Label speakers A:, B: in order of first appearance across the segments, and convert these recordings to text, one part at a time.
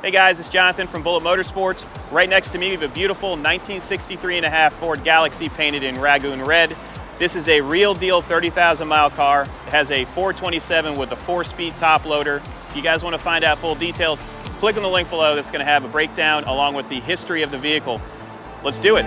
A: Hey guys, it's Jonathan from Bullet Motorsports. Right next to me, we have a beautiful 1963.5 Ford Galaxie painted in Ragoon Red. This is a real deal 30,000 mile car. It has a 427 with a 4-speed top loader. If you guys want to find out full details, click on the link below that's going to have a breakdown along with the history of the vehicle. Let's do it.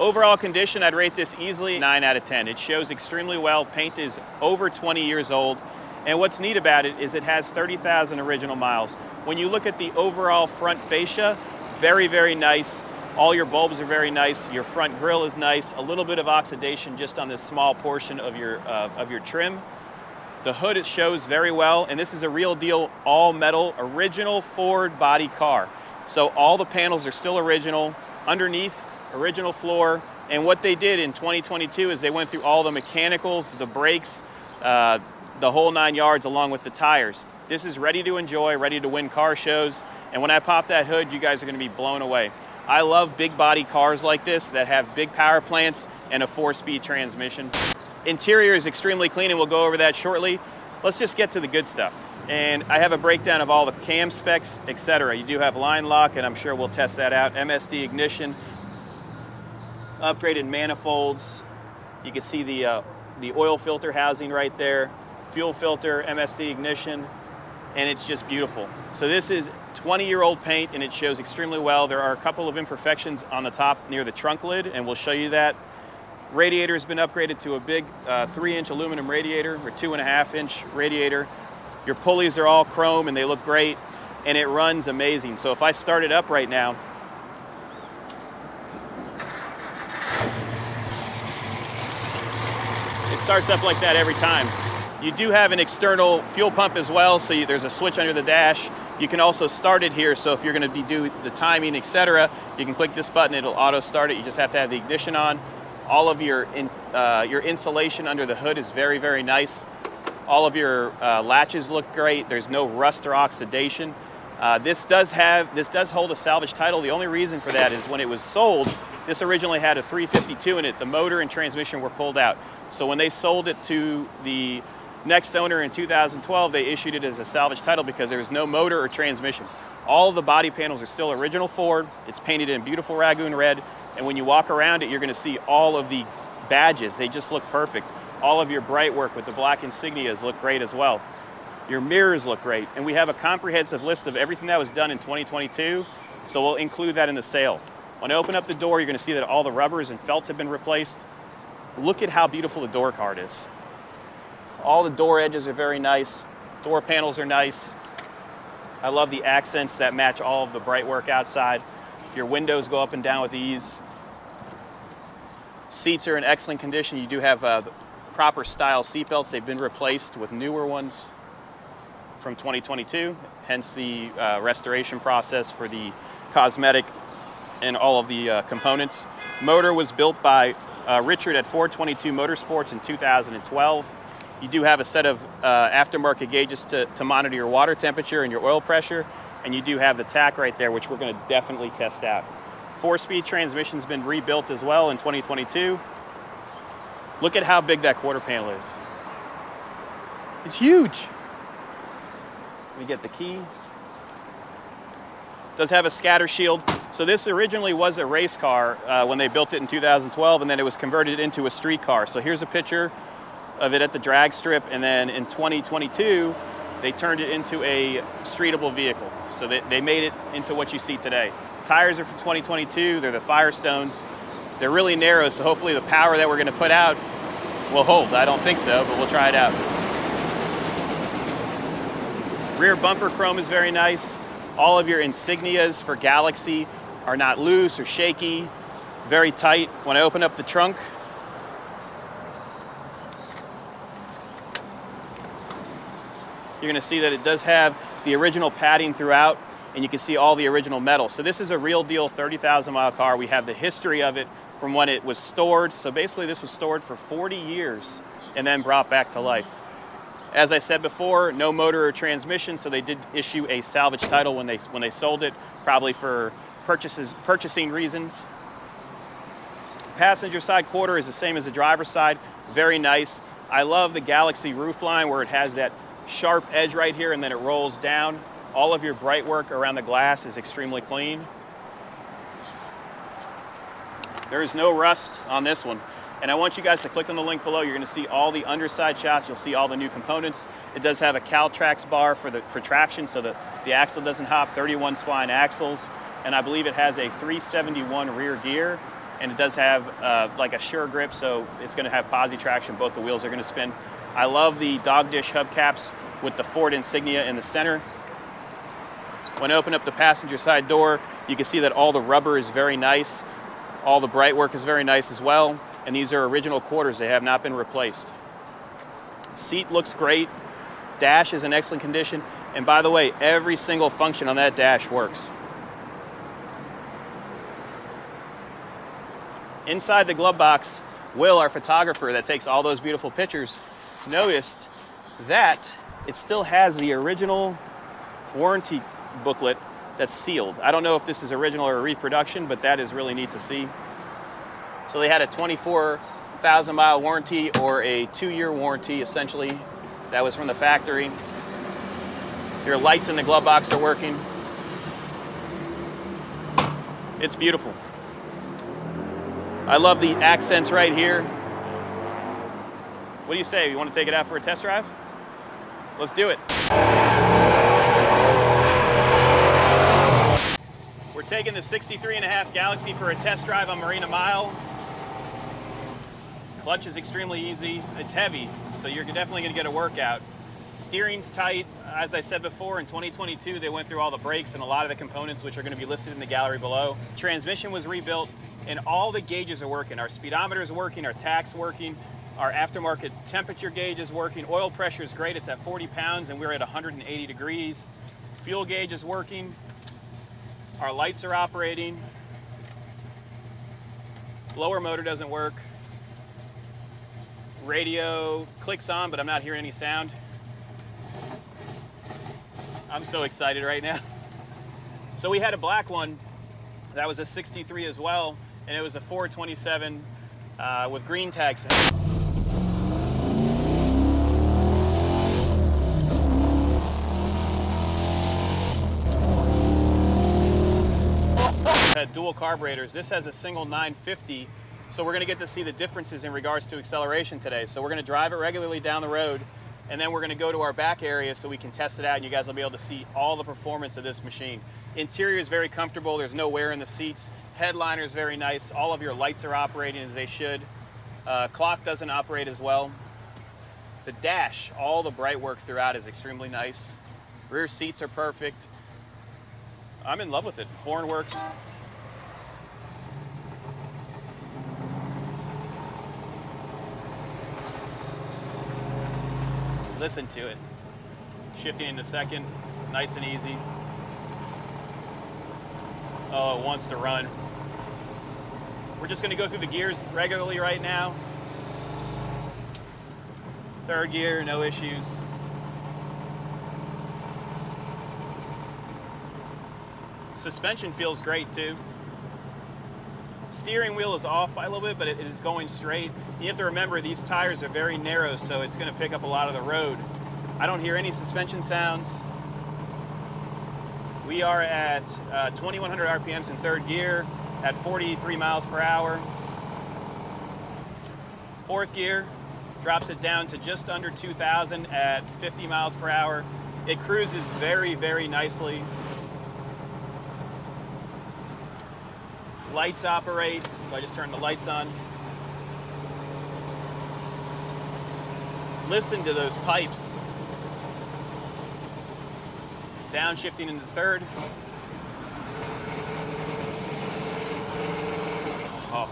A: Overall condition, I'd rate this easily 9 out of 10. It shows extremely well. Paint is over 20 years old. And what's neat about it is it has 30,000 original miles. When you look at the overall front fascia, very, very nice. All your bulbs are very nice. Your front grille is nice. A little bit of oxidation just on this small portion of your trim. The hood, it shows very well. And this is a real deal, all metal, original Ford body car. So all the panels are still original. Underneath, original floor, and what they did in 2022 is they went through all the mechanicals, the brakes, the whole 9 yards along with the tires. This is ready to enjoy, ready to win car shows, and when I pop that hood, you guys are going to be blown away. I love big body cars like this that have big power plants and a 4-speed transmission. Interior is extremely clean, and we'll go over that shortly. Let's just get to the good stuff. And I have a breakdown of all the cam specs, etc. You do have line lock, and I'm sure we'll test that out. MSD ignition, upgraded manifolds. You can see the oil filter housing right there, fuel filter, MSD ignition, and it's just beautiful. So this is 20-year-old paint, and it shows extremely well. There are a couple of imperfections on the top near the trunk lid, and we'll show you that. Radiator has been upgraded to a big 3-inch aluminum radiator or 2.5-inch radiator. Your pulleys are all chrome, and they look great, and it runs amazing. So if I start it up right now, starts up like that every time. You do have an external fuel pump as well, so there's a switch under the dash. You can also start it here, so if you're going to do the timing, etc., you can click this button, it'll auto start it. You just have to have the ignition on. All of your insulation under the hood is very, very nice. All of your latches look great. There's no rust or oxidation. This does hold a salvage title. The only reason for that is when it was sold, this originally had a 352 in it. The motor and transmission were pulled out. So when they sold it to the next owner in 2012, they issued it as a salvage title because there was no motor or transmission. All of the body panels are still original Ford. It's painted in beautiful Ragoon Red. And when you walk around it, you're going to see all of the badges. They just look perfect. All of your bright work with the black insignias look great as well. Your mirrors look great. And we have a comprehensive list of everything that was done in 2022. So we'll include that in the sale. When I open up the door, you're going to see that all the rubbers and felts have been replaced. Look at how beautiful the door card is. All the door edges are very nice. Door panels are nice. I love the accents that match all of the bright work outside. Your windows go up and down with ease. Seats are in excellent condition. You do have the proper style seatbelts. They've been replaced with newer ones from 2022, hence the restoration process for the cosmetic and all of the components. Motor was built by Richard at 422 Motorsports in 2012. You do have a set of aftermarket gauges to monitor your water temperature and your oil pressure, and you do have the tach right there, which we're going to definitely test out. 4-speed transmission's been rebuilt as well in 2022. Look at how big that quarter panel is. It's huge. Let me get the key. Does have a scatter shield. So this originally was a race car when they built it in 2012, and then it was converted into a street car. So here's a picture of it at the drag strip, and then in 2022, they turned it into a streetable vehicle. So they made it into what you see today. Tires are from 2022, they're the Firestones. They're really narrow, so hopefully the power that we're gonna put out will hold. I don't think so, but we'll try it out. Rear bumper chrome is very nice. All of your insignias for Galaxie are not loose or shaky, very tight. When I open up the trunk, you're going to see that it does have the original padding throughout, and you can see all the original metal. So this is a real deal 30,000 mile car. We have the history of it from when it was stored. So basically this was stored for 40 years and then brought back to life. As I said before, no motor or transmission, so they did issue a salvage title when they sold it, probably for purchasing reasons. Passenger side quarter is the same as the driver's side, very nice. I love the Galaxie roofline where it has that sharp edge right here and then it rolls down. All of your bright work around the glass is extremely clean. There is no rust on this one. And I want you guys to click on the link below. You're going to see all the underside shots. You'll see all the new components. It does have a Caltrax bar for traction so that the axle doesn't hop, 31 spline axles. And I believe it has a 371 rear gear. And it does have like a sure grip, so it's going to have posi traction. Both the wheels are going to spin. I love the dog dish hubcaps with the Ford insignia in the center. When I open up the passenger side door, you can see that all the rubber is very nice. All the bright work is very nice as well. And these are original quarters. They have not been replaced. Seat looks great. Dash is in excellent condition. And by the way, every single function on that dash works. Inside the glove box, Will, our photographer that takes all those beautiful pictures, noticed that it still has the original warranty booklet that's sealed. I don't know if this is original or a reproduction, but that is really neat to see. So they had a 24,000 mile warranty or a 2-year warranty, essentially. That was from the factory. Your lights in the glove box are working. It's beautiful. I love the accents right here. What do you say? You want to take it out for a test drive? Let's do it. We're taking the 63.5 Galaxie for a test drive on Marina Mile. Clutch is extremely easy. It's heavy, so you're definitely going to get a workout. Steering's tight. As I said before, in 2022, they went through all the brakes and a lot of the components, which are going to be listed in the gallery below. Transmission was rebuilt, and all the gauges are working. Our speedometer is working, our tach's working, our aftermarket temperature gauge is working. Oil pressure is great. It's at 40 pounds, and we're at 180 degrees. Fuel gauge is working. Our lights are operating. Blower motor doesn't work. Radio clicks on, but I'm not hearing any sound. I'm so excited right now. So we had a black one that was a 63 as well, and it was a 427 with green tags. Had dual carburetors. This has a single 950, so we're going to get to see the differences in regards to acceleration today. So we're going to drive it regularly down the road, and then we're going to go to our back area so we can test it out, and you guys will be able to see all the performance of this machine. Interior is very comfortable. There's no wear in the seats. Headliner is very nice. All of your lights are operating as they should. Clock doesn't operate as well. The dash, all the bright work throughout is extremely nice. Rear seats are perfect. I'm in love with it. Horn works. Listen to it. Shifting into second, nice and easy. Oh, it wants to run. We're just going to go through the gears regularly right now. Third gear, no issues. Suspension feels great too. Steering wheel is off by a little bit, but it is going straight. You have to remember these tires are very narrow, so it's going to pick up a lot of the road. I don't hear any suspension sounds. We are at 2,100 RPMs in third gear at 43 miles per hour. Fourth gear drops it down to just under 2,000 at 50 miles per hour. It cruises very, very nicely. Lights operate, so I just turned the lights on. Listen to those pipes. Downshifting into third. Oh.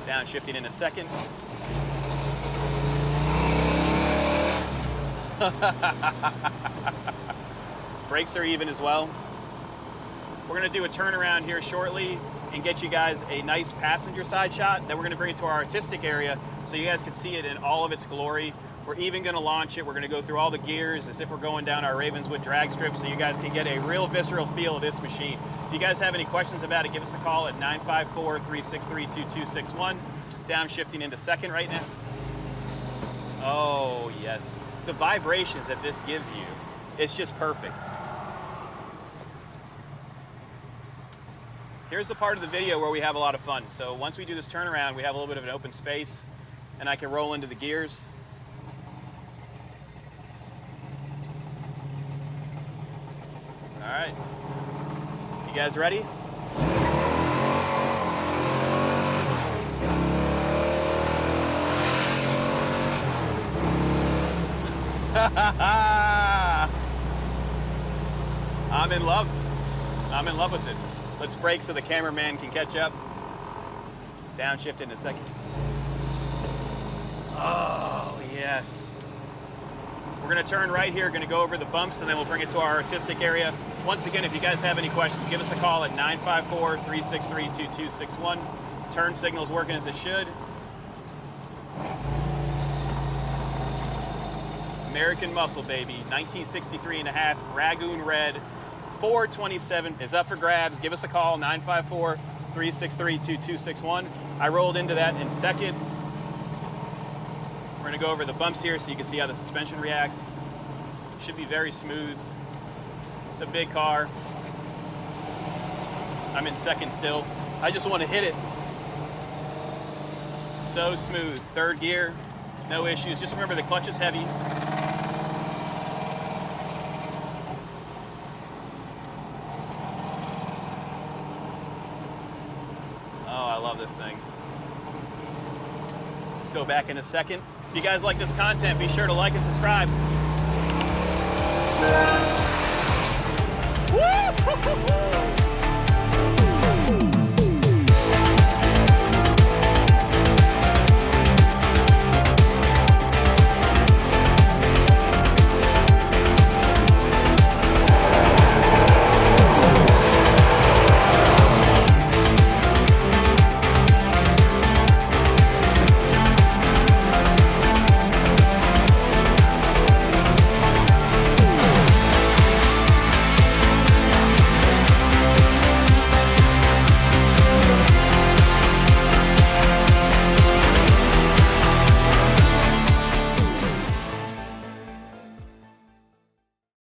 A: Downshifting into second. Brakes are even as well. We're going to do a turnaround here shortly, and get you guys a nice passenger side shot. Then we're gonna bring it to our artistic area so you guys can see it in all of its glory. We're even gonna launch it. We're gonna go through all the gears as if we're going down our Ravenswood drag strip so you guys can get a real visceral feel of this machine. If you guys have any questions about it, give us a call at 954-363-2261. Downshifting into second right now. Oh, yes. The vibrations that this gives you, it's just perfect. Here's the part of the video where we have a lot of fun. So once we do this turnaround, we have a little bit of an open space and I can roll into the gears. All right, you guys ready? I'm in love. I'm in love with it. Let's brake so the cameraman can catch up. Downshift in a second. Oh, yes. We're gonna turn right here, gonna go over the bumps, and then we'll bring it to our artistic area. Once again, if you guys have any questions, give us a call at 954-363-2261. Turn signal's working as it should. American Muscle, baby. 1963 and a half, Ragoon Red. 427 is up for grabs. Give us a call, 954-363-2261. I rolled into that in second. We're gonna go over the bumps here so you can see how the suspension reacts. Should be very smooth. It's a big car. I'm in second still. I just want to hit it. So smooth. Third gear, no issues. Just remember the clutch is heavy. Oh, I love this thing. Let's go back in a second. If you guys like this content, be sure to like and subscribe. Woo!